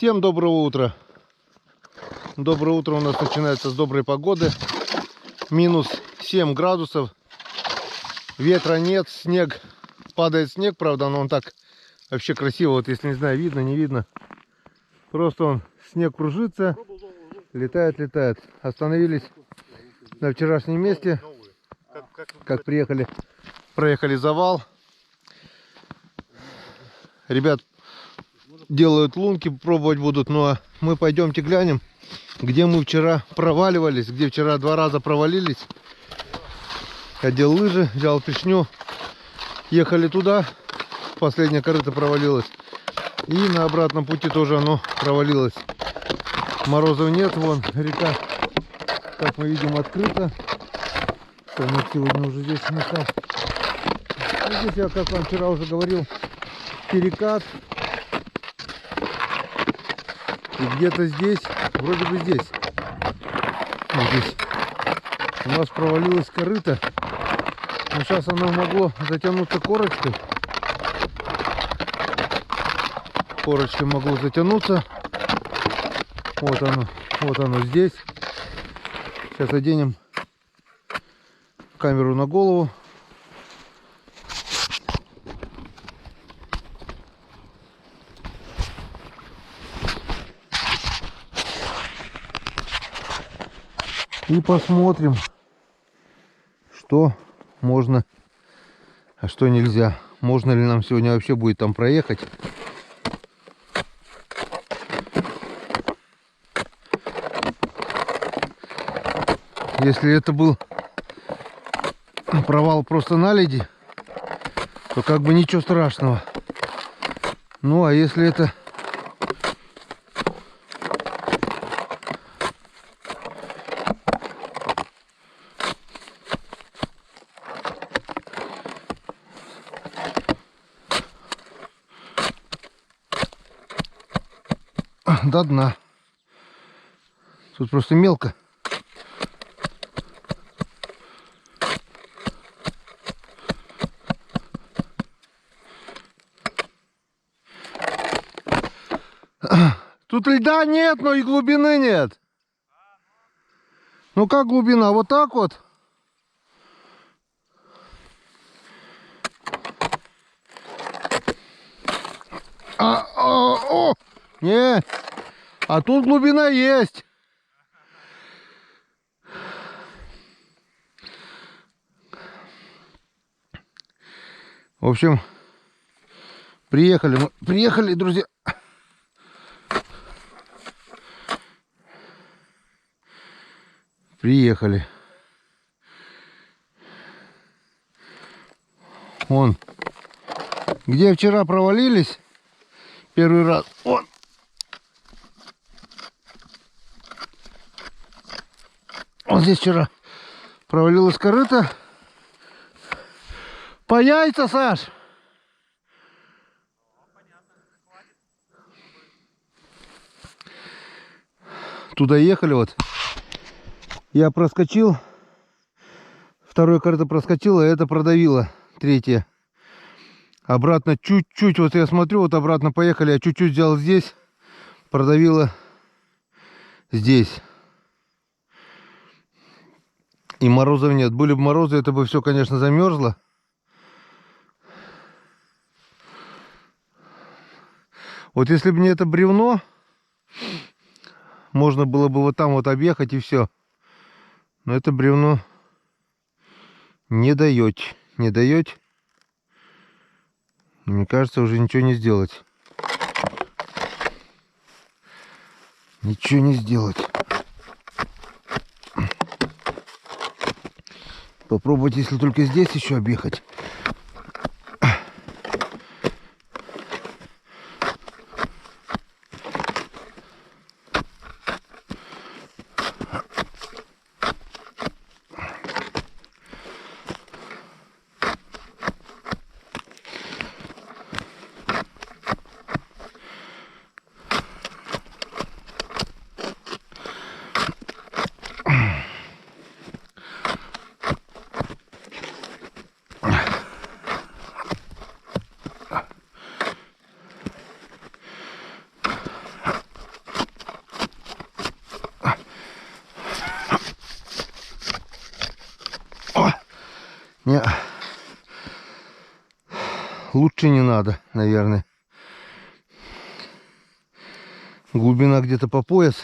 Всем доброго утра. Доброе утро у нас начинается с доброй погоды. Минус 7 градусов. Ветра нет, снег. Падает снег, правда, но он так вообще красиво. Вот если не знаю, видно, не видно. Просто он, снег кружится, летает. Остановились на вчерашнем месте. Как приехали, проехали завал. Ребят делают лунки, пробовать будут, но мы пойдемте глянем, где мы вчера проваливались, где вчера 2 раза провалились. Одел лыжи, взял пешню, ехали туда, последняя корыто провалилась, и на обратном пути тоже оно провалилось. Морозов нет, вон река, как мы видим, открыта. Мы сегодня уже здесь в местах. Здесь я, как вам вчера уже говорил, перекат. И где-то здесь, вроде бы здесь, вот здесь у нас провалилась корыто. Но сейчас оно могло затянуться корочкой. Корочкой могло затянуться. Вот оно здесь. Сейчас оденем камеру на голову. И посмотрим, что можно, а что нельзя. Можно ли нам сегодня вообще будет там проехать. Если это был провал просто наледи, то как бы ничего страшного. Ну а если это до дна, тут просто мелко. Тут льда нет, но и глубины нет. Ну как глубина? Вот так вот. Не. А тут глубина есть. В общем, приехали, друзья. Приехали. Вон, где вчера провалились первый раз. Вон. Вот здесь вчера провалилась корыто. По яйца, Саш. Туда ехали вот. Я проскочил. Второе корыто проскочило, а это продавило. Третье. Обратно чуть-чуть. Вот я смотрю, вот обратно поехали. Я чуть-чуть взял здесь. Продавило здесь. И морозов нет. Были бы морозы, это бы все, конечно, замерзло. Вот если бы не это бревно, можно было бы вот там вот объехать и все. Но это бревно не дает. Не дает. Мне кажется, уже ничего не сделать. Ничего не сделать. Попробовать, если только здесь еще объехать. Не. Лучше не надо, наверное. Глубина где-то по пояс.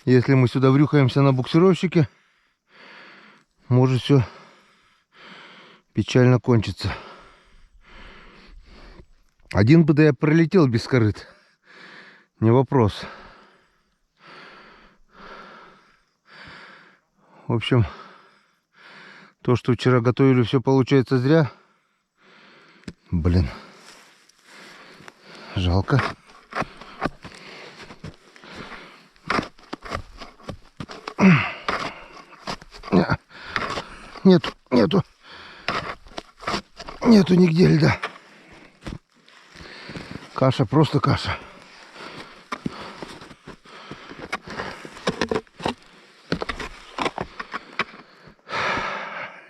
Если мы сюда врюхаемся на буксировщике, может все печально кончится. Один бы да я пролетел без корыт. Не вопрос. В общем, то, что вчера готовили, все получается зря. Блин. Жалко. Нету нигде льда. Каша, просто каша.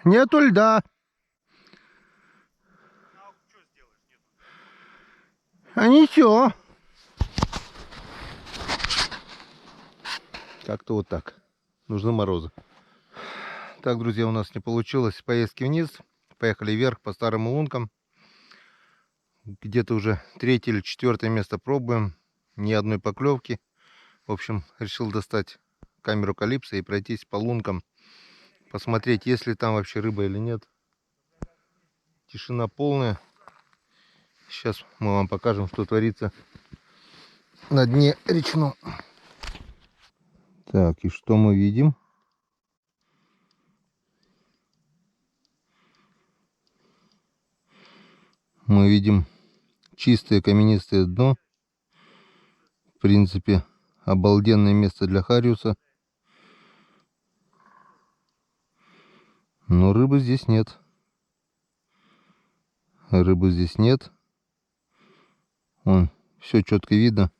Нету льда. А ничего. Как-то вот так. Нужны морозы. Так, друзья, у нас не получилось поездки вниз. Поехали вверх по старым лункам. Где-то уже 3-е или 4-е место пробуем. Ни одной поклевки. В общем, решил достать камеру Калипсо и пройтись по лункам. Посмотреть, есть ли там вообще рыба или нет. Тишина полная. Сейчас мы вам покажем, что творится на дне речном. Так, и что мы видим? Мы видим чистое каменистое дно. В принципе, обалденное место для хариуса. Но рыбы здесь нет. Рыбы здесь нет. Вон, все четко видно.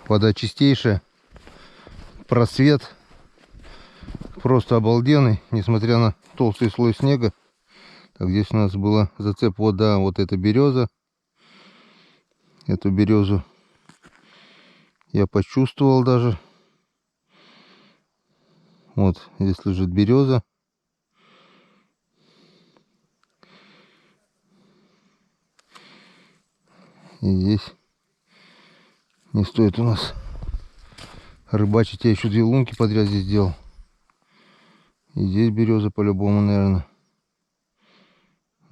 Вода чистейшая. Просвет просто обалденный, несмотря на толстый слой снега. Так, здесь у нас была зацеп, вода, вот эта береза. Эту березу я почувствовал даже. Вот здесь лежит береза. И здесь не стоит у нас рыбачить. Я еще 2 лунки подряд здесь делал. И здесь береза по-любому, наверное.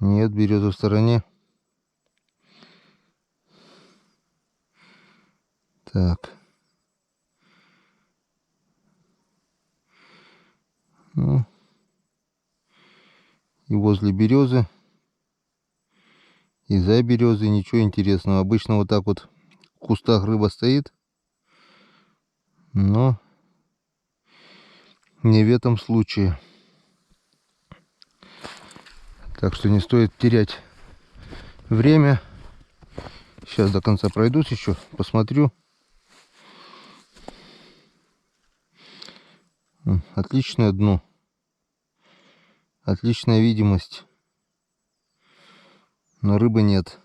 Нет, береза в стороне. Так. Ну. И возле березы, и за березой ничего интересного. Обычно вот так вот в кустах рыба стоит. Но не в этом случае. Так что не стоит терять время. Сейчас до конца пройдусь еще, посмотрю. Отличное дно. Отличная видимость. Но рыбы нет.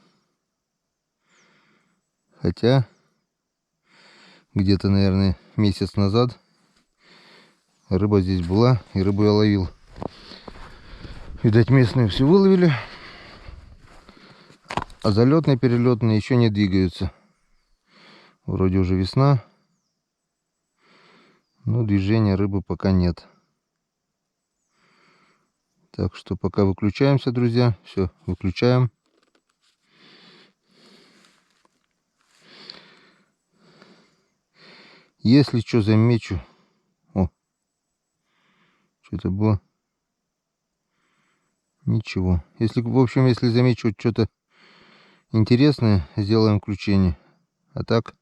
Хотя где-то, наверное, месяц назад рыба здесь была, и рыбу я ловил. Видать, местные все выловили. А залетные, перелетные еще не двигаются. Вроде уже весна. Но движения рыбы пока нет. Так что пока выключаемся, друзья. Все, выключаем. Если что замечу... О, что-то было. Ничего. Если, в общем, если замечу что-то интересное, сделаем включение. А так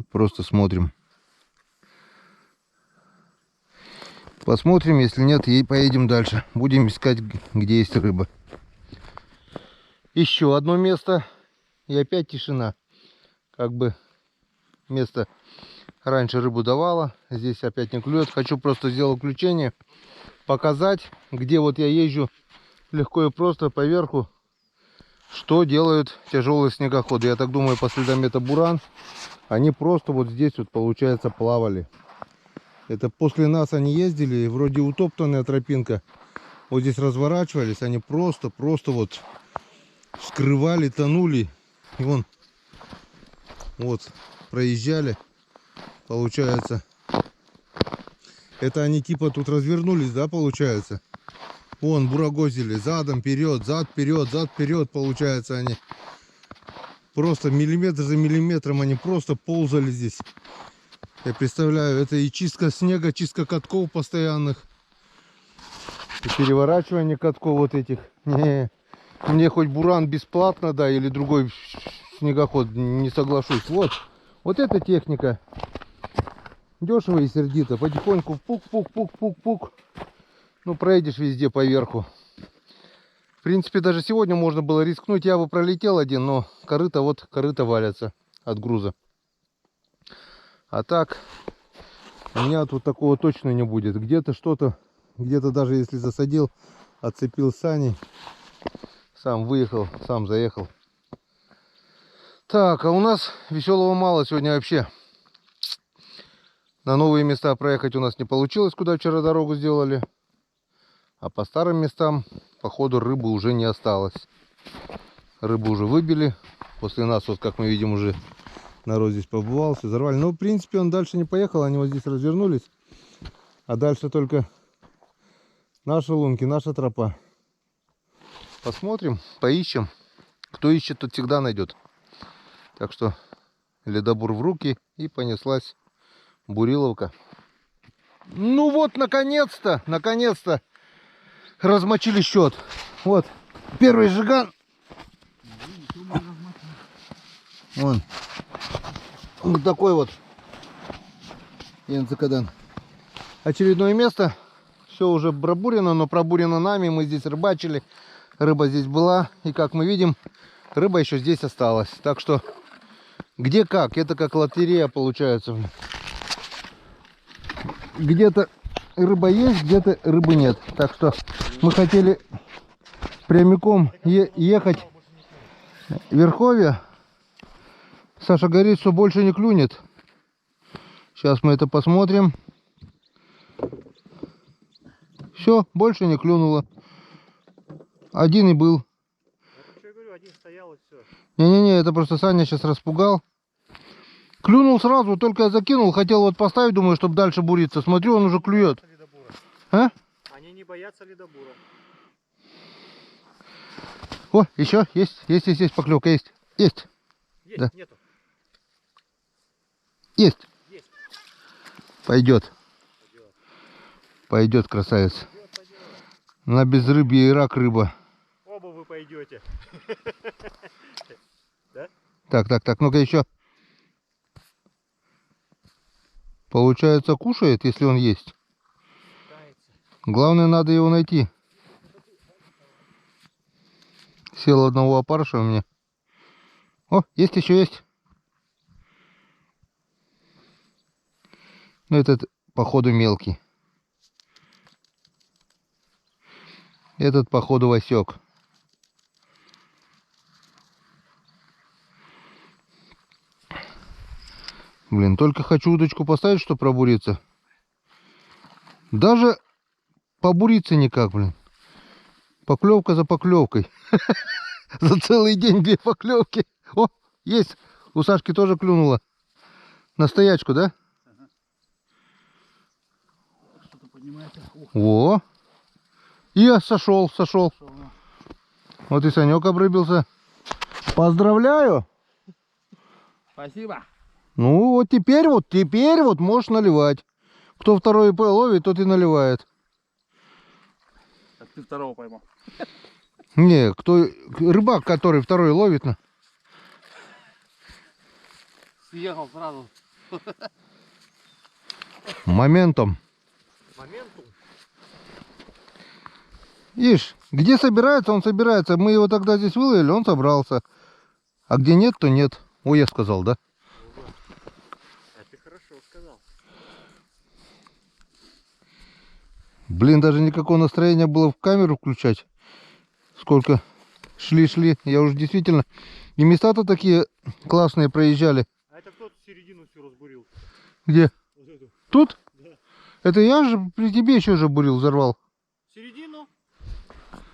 просто смотрим. Посмотрим, если нет, и поедем дальше. Будем искать, где есть рыба. Еще одно место. И опять тишина. Как бы место раньше рыбу давало. Здесь опять не клюет. Хочу просто сделать включение. Показать, где вот я езжу легко и просто по верху. что делают тяжелые снегоходы. Я так думаю, по следам это буран. Они просто вот здесь вот, получается, плавали. Это после нас они ездили, вроде утоптанная тропинка. Вот здесь разворачивались, они просто вот вскрывали, тонули. И вон, вот, проезжали, получается. Это они типа тут развернулись, да, получается? Вон, бурагозили, задом, вперед, зад, вперед, получается, они. Просто миллиметр за миллиметром они просто ползали здесь. Я представляю, это и чистка снега, чистка катков постоянных. И переворачивание катков вот этих. Не, мне хоть буран бесплатно, да, или другой снегоход, не соглашусь. Вот эта техника. Дешево и сердито. Потихоньку пук-пук-пук-пук-пук. Ну, проедешь везде по верху. В принципе, даже сегодня можно было рискнуть. Я бы пролетел один, но корыто валятся от груза. А так, у меня тут такого точно не будет. Где-то что-то, где-то даже если засадил, отцепил сани, сам выехал, сам заехал. Так, а у нас веселого мало сегодня вообще. На новые места проехать у нас не получилось, куда вчера дорогу сделали. А по старым местам, походу, рыбы уже не осталось. Рыбу уже выбили. После нас, вот как мы видим, уже народ здесь побывал, все взорвали. Но, в принципе, он дальше не поехал. Они вот здесь развернулись. А дальше только наши лунки, наша тропа. Посмотрим, поищем. Кто ищет, тот всегда найдет. Так что ледобур в руки, и понеслась буриловка. Ну вот, наконец-то, размочили счет. Вот, первый жиган. Вон. Вот такой вот. Янцикадан. Очередное место. Все уже пробурено, но пробурено нами. Мы здесь рыбачили. Рыба здесь была. И как мы видим, рыба еще здесь осталась. Так что, где как? Это как лотерея получается. Где-то рыба есть, где-то рыбы нет. Так что мы хотели прямиком ехать в Верховье. Саша говорит, что больше не клюнет. Сейчас мы это посмотрим. Все, больше не клюнуло. Один и был. Я говорю, один стоял и все. Не-не-не, это просто Саня сейчас распугал. Клюнул сразу, только я закинул, хотел вот поставить, думаю, чтобы дальше буриться. Смотрю, он уже клюет. А? Они не боятся ледобура. О, еще есть поклевка, есть. Есть, Да. нету. Есть. Есть. Пойдет. Пойдет, красавец. Пойдет. На безрыбье и рак рыба. Оба вы пойдете. Да? Так, ну-ка еще. Получается, кушает, если он есть. Главное, надо его найти. Сел одного опарыша у меня. О, есть еще есть. Ну, этот, походу, мелкий. Этот, походу, Васек. Блин, только хочу удочку поставить, чтобы пробуриться. Даже побуриться никак, блин. Поклевка за поклевкой. За целый день 2 поклевки. О, есть. У Сашки тоже клюнуло. На стоячку, да? Что-то поднимается. О. И сошел. Вот и Санек обрыбился. Поздравляю. Спасибо. Ну, вот теперь можешь наливать. Кто второй ловит, тот и наливает. А ты второго поймал. Не, кто рыбак, который второй ловит. Съехал сразу. Моментом. Моментум. Ишь, где собирается, он собирается. Мы его тогда здесь выловили, он собрался. А где нет, то нет. Ой, я сказал, да? А ты хорошо сказал. Блин, даже никакого настроения было в камеру включать. Сколько Шли. Я уже действительно... И места-то такие классные проезжали. А это кто-то середину всю разбурил. Где? Вот эту. Тут? Да. Это я же при тебе еще же бурил, взорвал. Середину?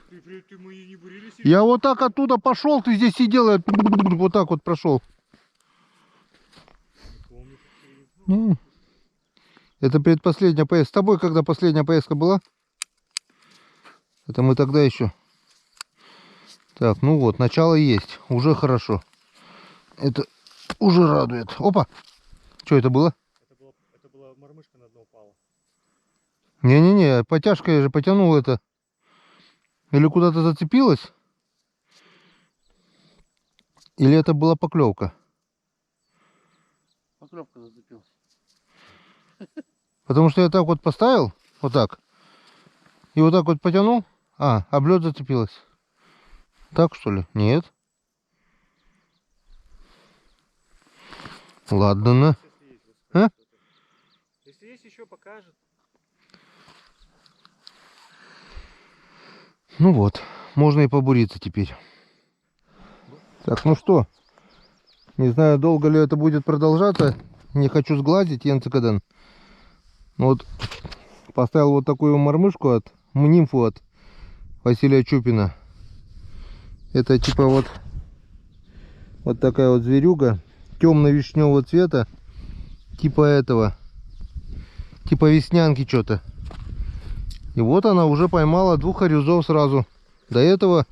Ты мы и не бурили середину. Я вот так оттуда пошел, ты здесь сидел, я вот так вот прошел. Помню, как середину. Это предпоследняя поездка. С тобой когда последняя поездка была? Это мы тогда еще. Так, ну вот, начало есть. Уже хорошо. Это уже радует. Опа! Что это было? Это была мормышка на дно упала. Не-не-не, потяжка я же потянул это. Или куда-то зацепилась? Или это была поклевка? Поклевка зацепилась. Потому что я так вот поставил, вот так. И вот так вот потянул. А, об лед зацепилась. Так что ли? Нет. Ладно, на. А? Если есть еще, покажет. Ну вот, можно и побуриться теперь. Так, ну что, не знаю, долго ли это будет продолжаться. Не хочу сглазить, Янцикадан. Вот поставил вот такую мормышку от нимфу от Василия Чупина. Это типа вот такая вот зверюга темно-вишневого цвета, типа этого, типа веснянки что-то. И вот она уже поймала 2 хорюзов сразу. До этого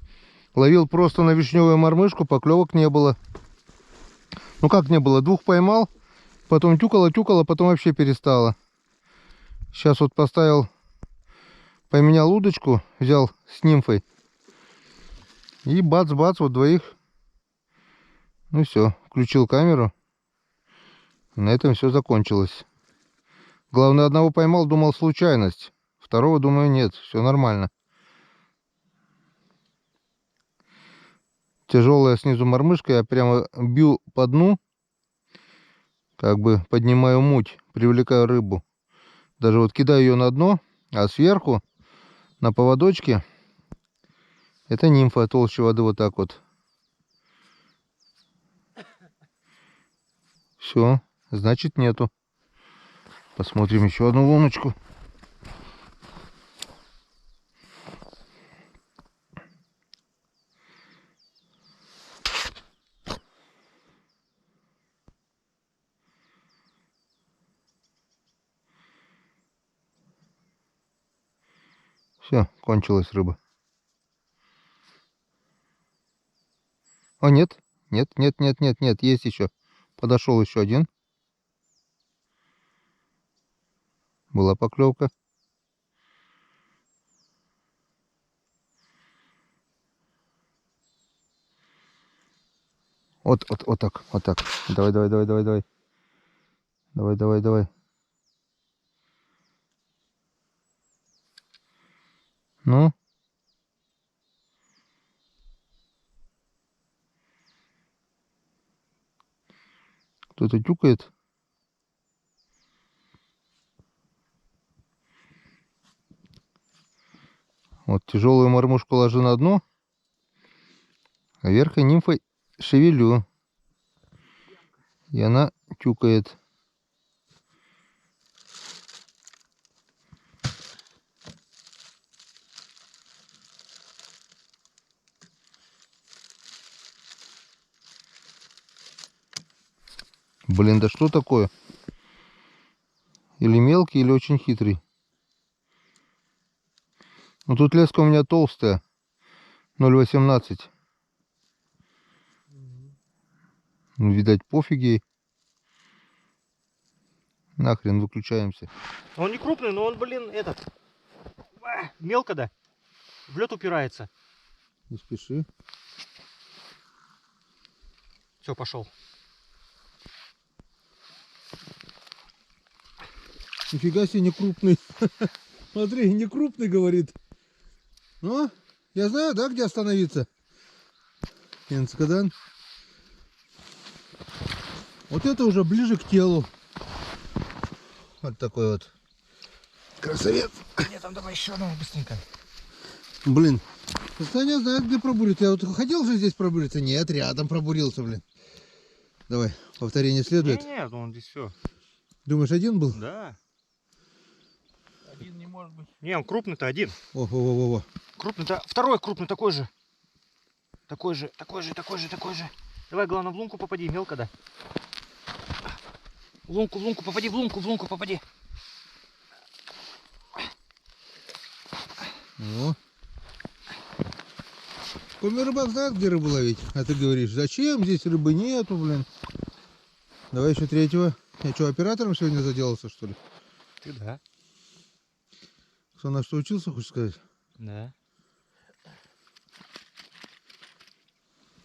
ловил просто на вишневую мормышку, поклевок не было. Ну как не было, 2 поймал, потом тюкала, потом вообще перестала. Сейчас вот поставил, поменял удочку, взял с нимфой. И бац-бац, вот 2. Ну все, включил камеру. И на этом все закончилось. Главное, одного поймал, думал случайность. Второго, думаю, нет, все нормально. Тяжелая снизу мормышка, я прямо бью по дну. Как бы поднимаю муть, привлекаю рыбу. Даже вот кидаю ее на дно, а сверху на поводочке это нимфа толще воды вот так вот. Все, значит нету. Посмотрим еще одну луночку. Все, кончилась рыба. О, нет, нет, есть еще. Подошел еще один. Была поклевка. Вот так. Давай. Давай. Ну. Кто-то тюкает. Вот тяжелую мормушку ложу на дно. А верхой нимфой шевелю. И она тюкает. Блин, да что такое? Или мелкий, или очень хитрый. Ну тут леска у меня толстая. 0,18. Ну, видать, пофиг ей. Нахрен, выключаемся. Он не крупный, но он, блин, этот. Мелко, да? В лед упирается. Не спеши. Все, пошел. Нифига себе, не крупный. Смотри, не крупный, говорит. Ну, я знаю, да, где остановиться? Янцикадан. Вот это уже ближе к телу. Вот такой вот красавец. Нет, там давай еще одного быстренько. Блин, Саня знает, где пробуриться. Я вот хотел же здесь пробуриться. Нет, рядом пробурился, блин. Давай, повторение следует. Нет, он здесь все. Думаешь, один был? Да. Один не может быть. Не, он крупный-то один. О. Крупный-то, второй крупный такой же. Такой же. Давай, главное, в лунку попади, мелко, да. В лунку попади, в лунку попади. О. Коми рыбак знает, где рыбу ловить. А ты говоришь, зачем? Здесь рыбы нету, блин. Давай еще третьего. Я что, оператором сегодня заделался, что ли? Ты да. Кто на что учился, хочешь сказать? Да.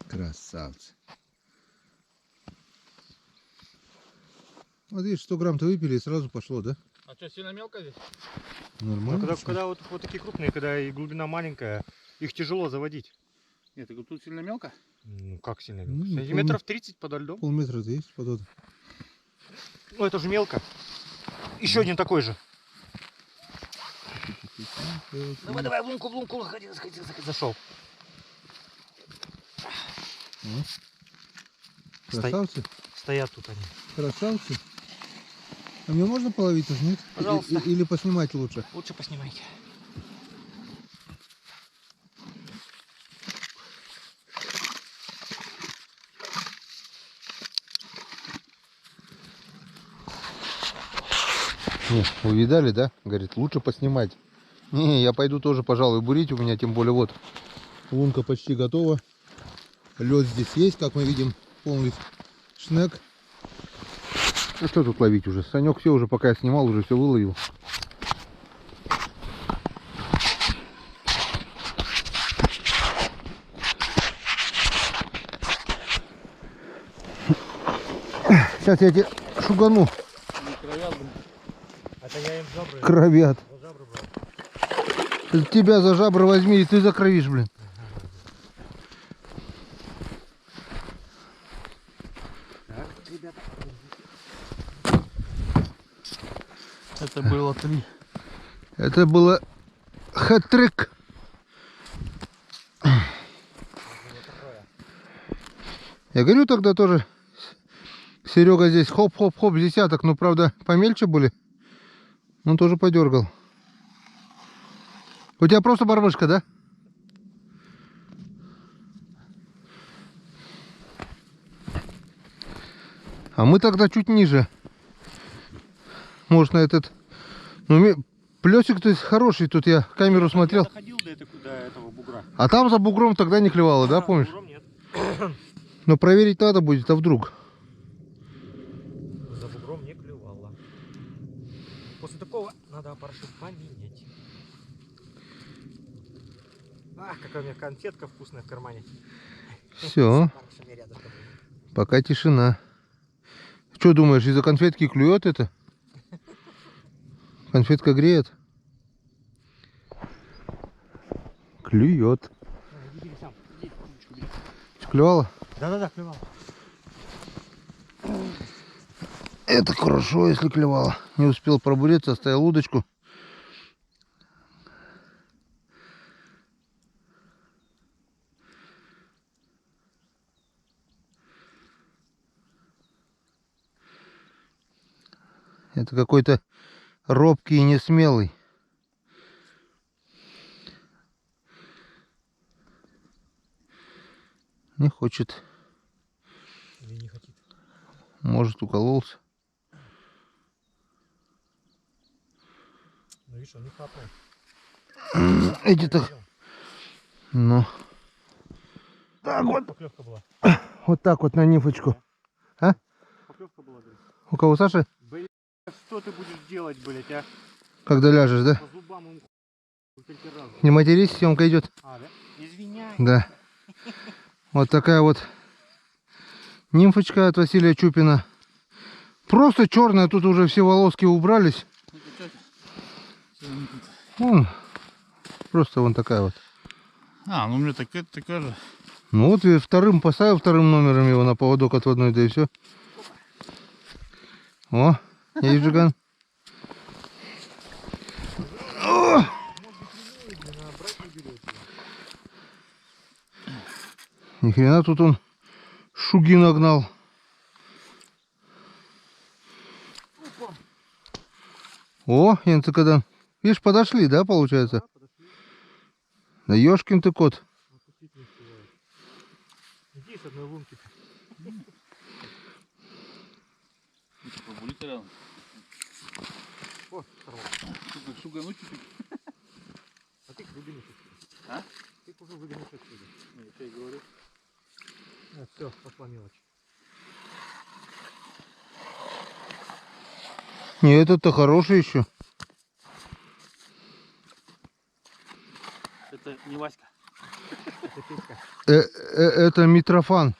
Красавцы. Вот видишь, 100 грамм-то выпили и сразу пошло, да? А что, сильно мелко здесь? Нормально. Когда вот такие крупные, когда и глубина маленькая, их тяжело заводить. Нет, так тут сильно мелко? Ну как сильно Ну, мелко? Сантиметров 30 подо льдом. Полметра-то есть подо. Ну это же мелко. Еще один такой же. Давай, в лунку, заходи, зашел. Красавцы? Стоят тут они. Красавцы? А мне можно половить их, нет? Пожалуйста. Или поснимать лучше? Лучше поснимайте. Не, увидали, да? Говорит, лучше поснимать. Не, я пойду тоже, пожалуй, бурить. У меня тем более вот лунка почти готова. Лед здесь есть, как мы видим, полный шнек. Ну что тут ловить уже? Санек все уже, пока я снимал, уже все выловил. Сейчас я тебе шугану. Это я им жабры. Кровят. Жабры брал. Тебя за жабры возьми, и ты закровишь, блин. Так, ребята. Это было 3. Это было хэт-трик. Я говорю тогда тоже, Серега здесь хоп-хоп-хоп, десяток, но правда помельче были. Он тоже подергал. У тебя просто барбышка, да? А мы тогда чуть ниже. Может на этот... Ну, плесик то есть хороший, тут я камеру смотрел. Я доходил до этого бугра. А там за бугром тогда не клевало, да, помнишь? За бугром нет. Но проверить надо будет, а вдруг? За бугром не клевало. После такого надо парашют поменять. Ах, какая у меня конфетка вкусная в кармане. Все, пока тишина. Что думаешь, из-за конфетки клюет это? Конфетка греет? Клюет. Иди сам, иди, удочку бери. Клевала? Да, клевал. Это хорошо, если клевала. Не успел пробуриться, оставил удочку. Это какой-то робкий и несмелый. Не хочет. Или не хотит. Может, укололся. Ну видишь, он не хапнул. Эти-то... Ну. Так вот. Поклевка была. Вот так вот на нифочку. А? Поклевка была, говорит. У кого, Саши? Блин, что ты будешь делать, блядь, а? Когда ляжешь, да? По зубам ему только раз. Не матерись, съемка идет. А, да? Извиняй. Да. Вот такая вот нимфочка от Василия Чупина. Просто черная, тут уже все волоски убрались. Вон, просто вон такая вот. А, ну у меня такая же. Ну вот и вторым поставил, вторым номером его на поводок отводной, да и все. О, есть жиган. Ни хрена тут он шуги нагнал. О, янцикадан. Видишь, подошли, да, получается? Да ёшкин ты кот. Иди с одной лунки. Побулить рядом. О, сорвал. Шугануть чуть-чуть. А ты их выгонишь отсюда. А? Ты их уже выгонишь отсюда. Ну, я тебе говорю. Все, пошла мелочь. Не, этот-то хороший еще. Это не Васька. Это Петька. Это Митрофан.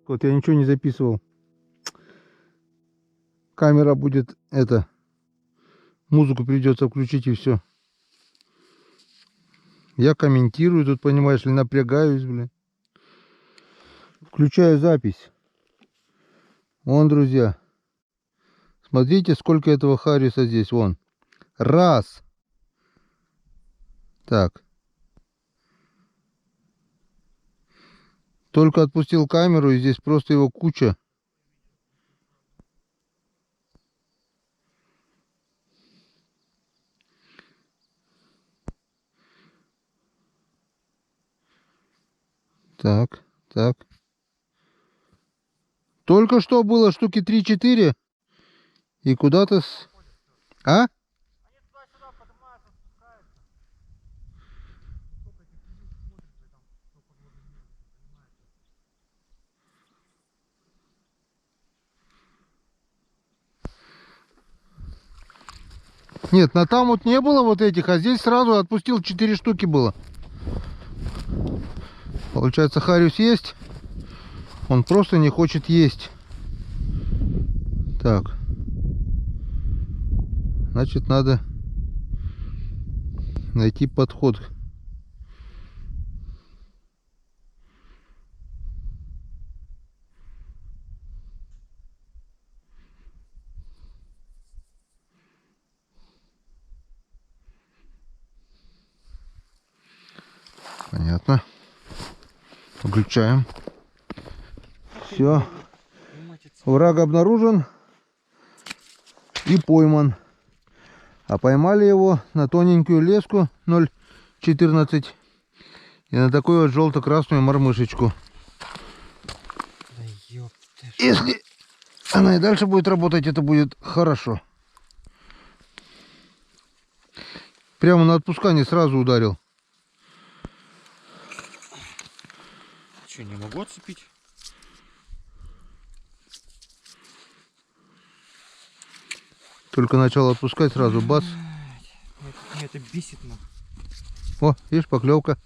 Вот я ничего не записывал. Камера будет музыку придется включить и все. Я комментирую тут, понимаешь ли, напрягаюсь, блин. Включаю запись. Вон, друзья. Смотрите, сколько этого хариса здесь, вон. Раз. Так. Только отпустил камеру, и здесь просто его куча. Так, так. Только что было штуки 3-4. И куда-то... А? Нет, на там вот не было вот этих, а здесь сразу отпустил 4 штуки было. Получается, хариус есть. Он просто не хочет есть. Так. Значит, надо найти подход. Понятно. Выключаем. Все. Враг обнаружен и пойман. А поймали его на тоненькую леску 0,14 и на такую вот желто-красную мормышечку. Да ёпта. Если она и дальше будет работать, это будет хорошо. Прямо на отпускание сразу ударил. Что, не могу отцепить? Только начал отпускать, сразу бац. Меня это бесит, нахуй. О, видишь, поклевка.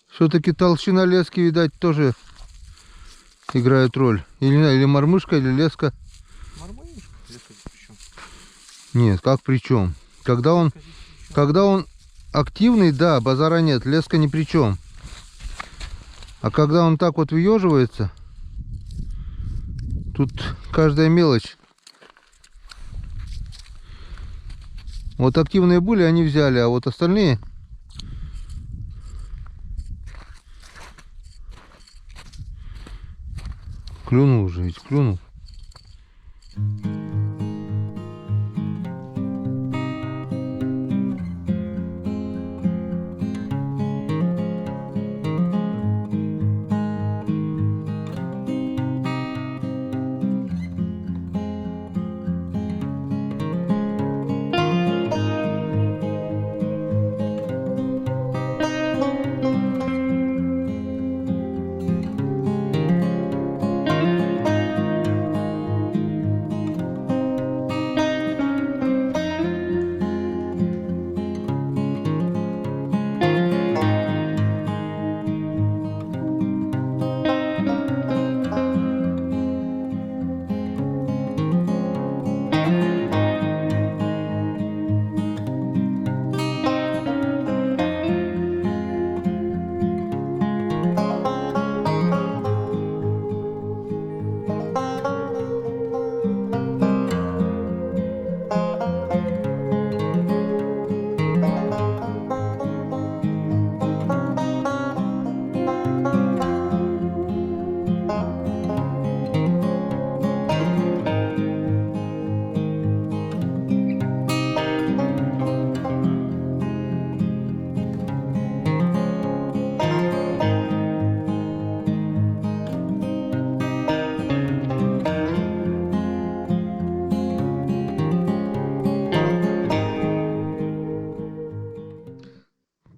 Все-таки толщина лески, видать, тоже играет роль. Или мормышка, или леска. Мормышка? Леска здесь при чём? Нет, как при чем? Когда он активный, да, базара нет, леска ни при чем. А когда он так вот выеживается, тут каждая мелочь. Вот активные были, они взяли, а вот остальные... Клюнул уже, ведь клюнул.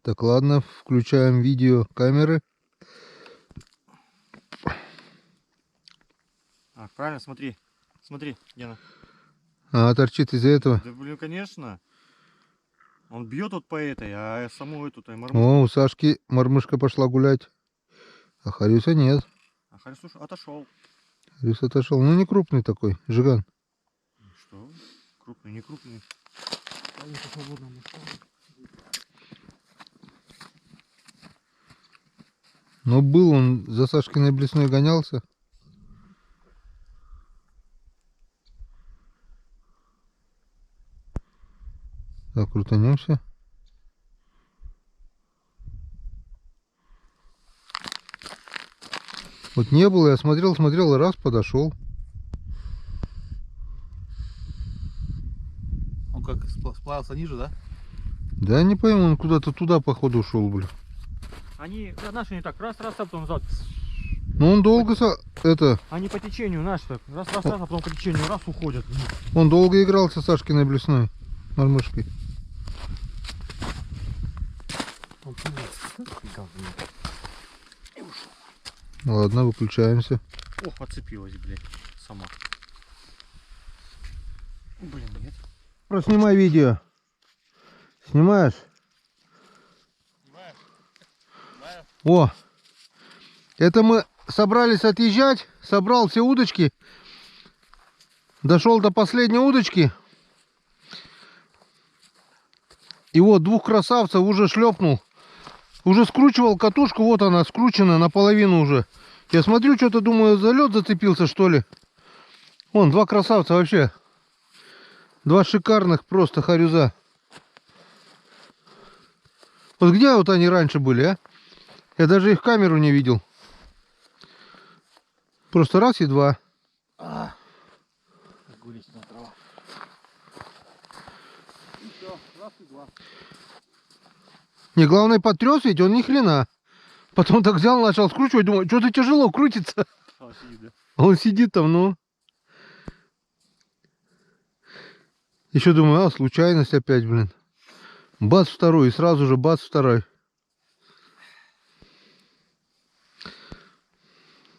Так, ладно, включаем видео камеры. А, правильно, смотри. Смотри, Гена. А, торчит из-за этого. Да, блин, конечно. Он бьет вот по этой, а саму эту-то мормышку. О, у Сашки мормышка пошла гулять. А Харюса нет. А Харис отошел. Харюс отошел. Ну, не крупный такой, жиган. Что? Крупный, не крупный. Но был он за Сашкиной блесной гонялся. Так, крутанемся. Вот не было, я смотрел, и раз подошел. Он как сплавился ниже, да? Да не пойму, он куда-то туда походу ушел, блин. Они, наши не так, раз, а потом назад. Ну он долго это. Они по течению наши так, раз, а потом по течению раз уходят. Он долго игрался с Сашкиной блесной мормышкой. Ладно, выключаемся. Ох, отцепилась, блядь, сама. Блин, нет. Проснимай видео. Снимаешь? Снимаю. О! Это мы собрались отъезжать. Собрал все удочки. Дошел до последней удочки. И вот двух красавцев уже шлепнул. Уже скручивал катушку. Вот она скручена наполовину уже. Я смотрю, что-то думаю, за лед зацепился, что ли. Вон, два красавца вообще. Два шикарных просто хорюза. Вот где вот они раньше были, а? Я даже их в камеру не видел. Просто раз и два. Гулительная трава. И все, раз и два. Не, главное потряс, ведь он ни хрена. Потом так взял, начал скручивать, думаю, что-то тяжело крутится. А, сидит, да? Он сидит там, ну. Еще думаю, а, случайность опять, блин. Бац, второй, и сразу же бац, второй.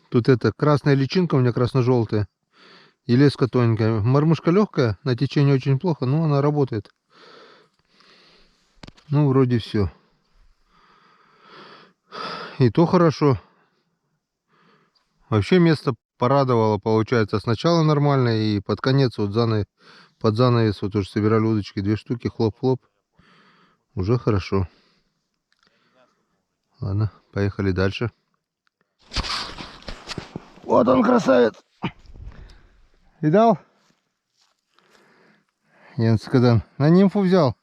Тут это, красная личинка у меня красно-желтая. И леска тоненькая. Мормышка легкая, на течение очень плохо, но она работает. Ну, вроде все. И то хорошо. Вообще место порадовало, получается. Сначала нормально, и под конец вот под занавес вот уже собирали удочки. 2 штуки, хлоп-хлоп. Уже хорошо. Ладно, поехали дальше. Вот он, красавец. Видал? Янскадан. На нимфу взял.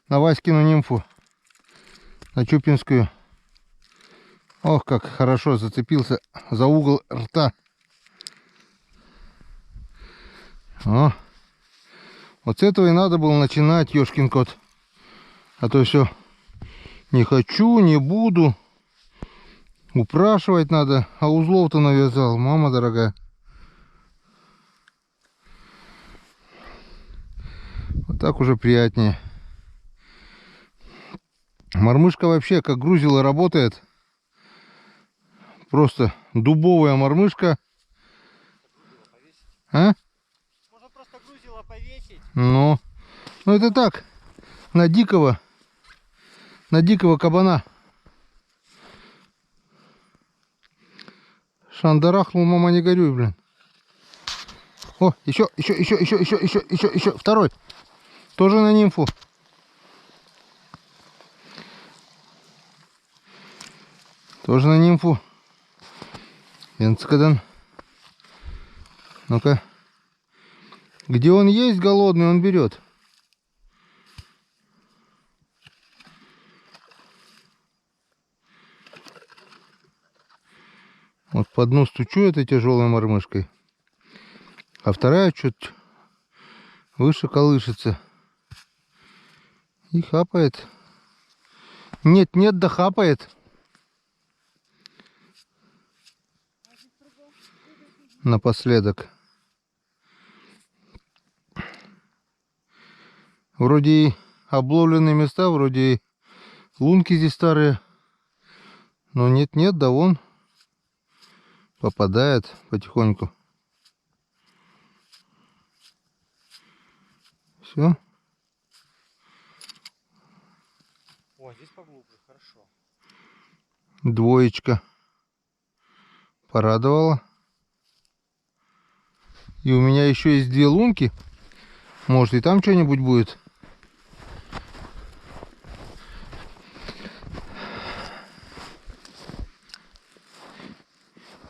На Васькину нимфу. На Чупинскую. Ох, как хорошо зацепился за угол рта. О. Вот с этого и надо было начинать, ёшкин кот. А то все не хочу, не буду. Упрашивать надо. А узлов-то навязал, мама дорогая. Вот так уже приятнее. Мормышка вообще как грузила работает. Просто дубовая мормышка. А? Можно просто грузило повесить. Ну это так. На дикого кабана. Шандарахнул, мама, не горюй, блин. О, еще. Второй. Тоже на нимфу. Тоже на нимфу. Янцкадан. Ну-ка. Где он есть голодный, он берет. Вот по дну стучу этой тяжелой мормышкой. А вторая чуть выше колышется. И хапает. Нет, да хапает. Напоследок. Вроде и обловленные места, вроде и лунки здесь старые. Но нет, да вон попадает потихоньку. Все. О, здесь поглубже, хорошо. Двоечка. Порадовала. И у меня еще есть 2 лунки. Может, и там что-нибудь будет.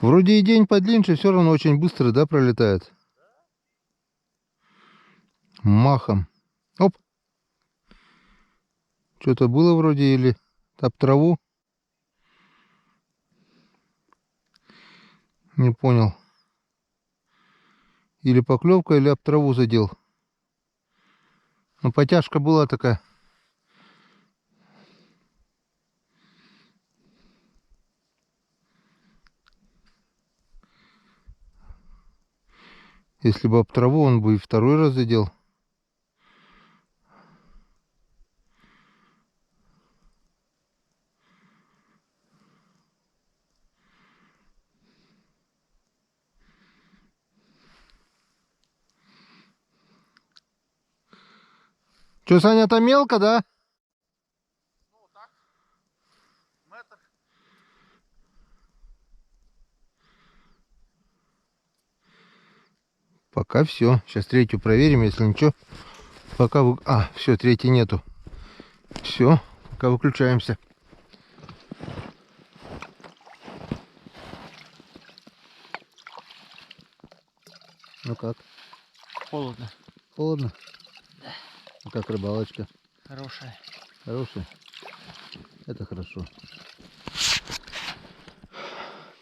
Вроде и день подлиннее, все равно очень быстро, да, пролетает. Махом. Оп. Что-то было вроде или об траву. Не понял. Или поклевка, или об траву задел. Ну, потяжка была такая. Если бы об траву, он бы и второй раз задел. Че, Саня, там мелко, да? Ну, так. Метр. Пока все. Сейчас третью проверим, если ничего. Пока вы... А, все, третьей нету. Все, пока выключаемся. Ну как? Холодно. Холодно? А как рыбалочка? Хорошая. Хорошая? Это хорошо.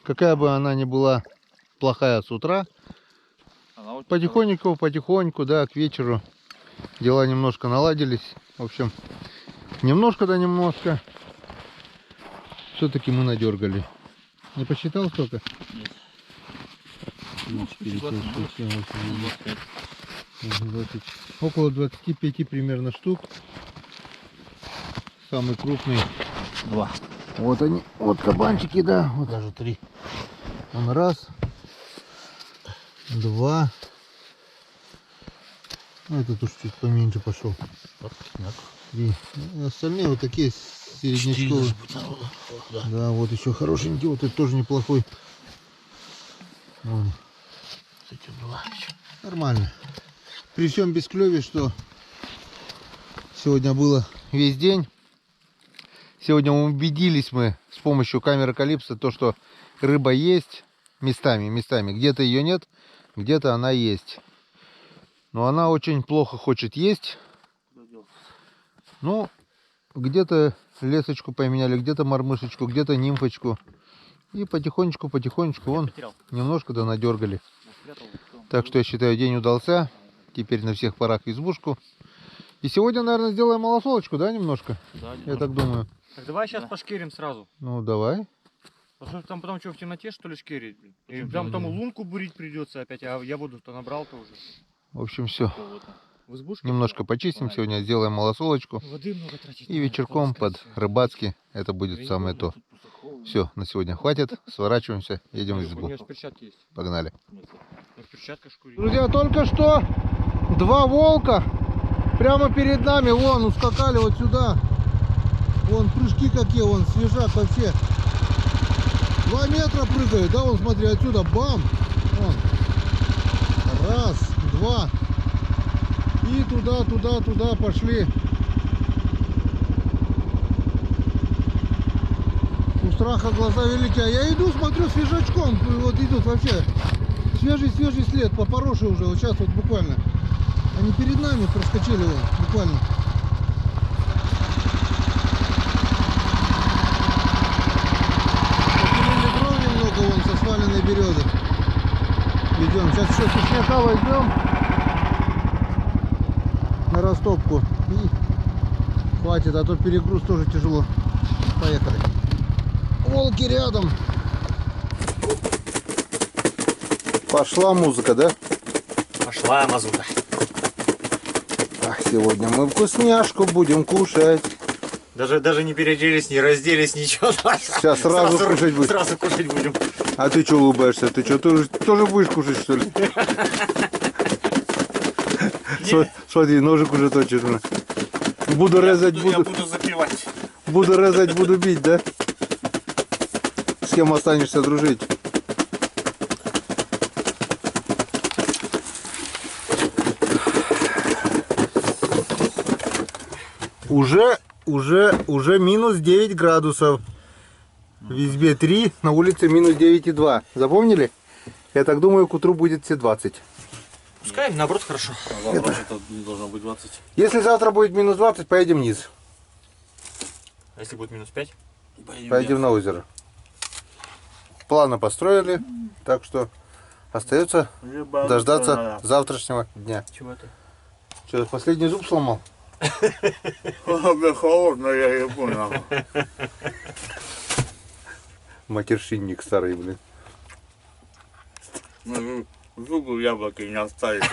Какая бы она ни была плохая с утра, потихоньку, да, к вечеру дела немножко наладились. В общем, немножко да немножко. Все-таки мы надергали. Не посчитал сколько? Ну, 4, 5, 6, 7, 8, 9, около 25 примерно штук. Самый крупный. 2. Вот они, вот кабанчики, да. Вот. Даже 3. Он раз, два. Ну, этот уж чуть поменьше пошел. Три. Ну, остальные вот такие середнячковые. Да. Да, вот еще хорошенький. Вот это тоже неплохой. Вон. С этим 2. Нормально. При всем без клёве, что сегодня было весь день. Сегодня убедились мы с помощью камеры Калипсо, то, что рыба есть местами. Где-то ее нет, где-то она есть. Но она очень плохо хочет есть. Ну, где-то лесочку поменяли, где-то мормышечку, где-то нимфочку. И потихонечку вон немножко да надергали. Так что я считаю, день удался. Теперь на всех парах в избушку. И сегодня, наверное, сделаем малосолочку, да, немножко? Да, Я так думаю. Так давай сейчас пошкерим сразу. Ну, давай. Потому что там потом что, в темноте, что ли, шкерить? Блин? И там потом лунку бурить придется опять, а я воду-то набрал-то уже. В общем, все. В избушке? Немножко почистим сегодня, сделаем малосолочку. Воды много тратить. И вечерком под рыбацкий это будет самое то. Все, на сегодня хватит. Сворачиваемся, едем в У избу. меня же перчатки есть. Погнали. Я в перчатках шкурить. Друзья, только что два волка прямо перед нами, вон, ускакали вот сюда. Вон прыжки какие, вон свежак вообще. 2 метра прыгают, да, вон смотри, отсюда, бам. Вон. Раз, два. И туда пошли. У страха глаза велики. А я иду, смотрю, свежачком. Вот идут вообще. Свежий след, попороший уже. Вот сейчас вот буквально. Они перед нами проскочили вот, буквально. Покинули дров немного вон со сваленной березы. Идем. Сейчас еще сушняка возьмем на растопку. И хватит, а то перегруз тоже тяжело. Поехали. Волки рядом. Пошла музыка, да? Пошла мазута. Ах, сегодня мы вкусняшку будем кушать. Даже не переоделись, не разделись, ничего. Сейчас сразу кушать будем. Сразу кушать будем. А ты что улыбаешься? Ты что, тоже будешь кушать, что ли? Смотри, ножик уже точишь. Буду резать, Я буду запивать. буду резать, буду бить, да? С кем останешься дружить? Уже минус 9 градусов. В избе 3, на улице минус 9,2. Запомнили? Я так думаю, к утру будет все 20. Пускай, наоборот, хорошо. А завтра это не должно быть 20. Если завтра будет минус 20, поедем вниз. А если будет минус 5? Поедем на озеро. Планы построили, так что остается дождаться завтрашнего дня. Чего это? Что, последний зуб сломал? Холодно, я не понял. Матершинник старый, блин. Зубы в яблоке не оставить.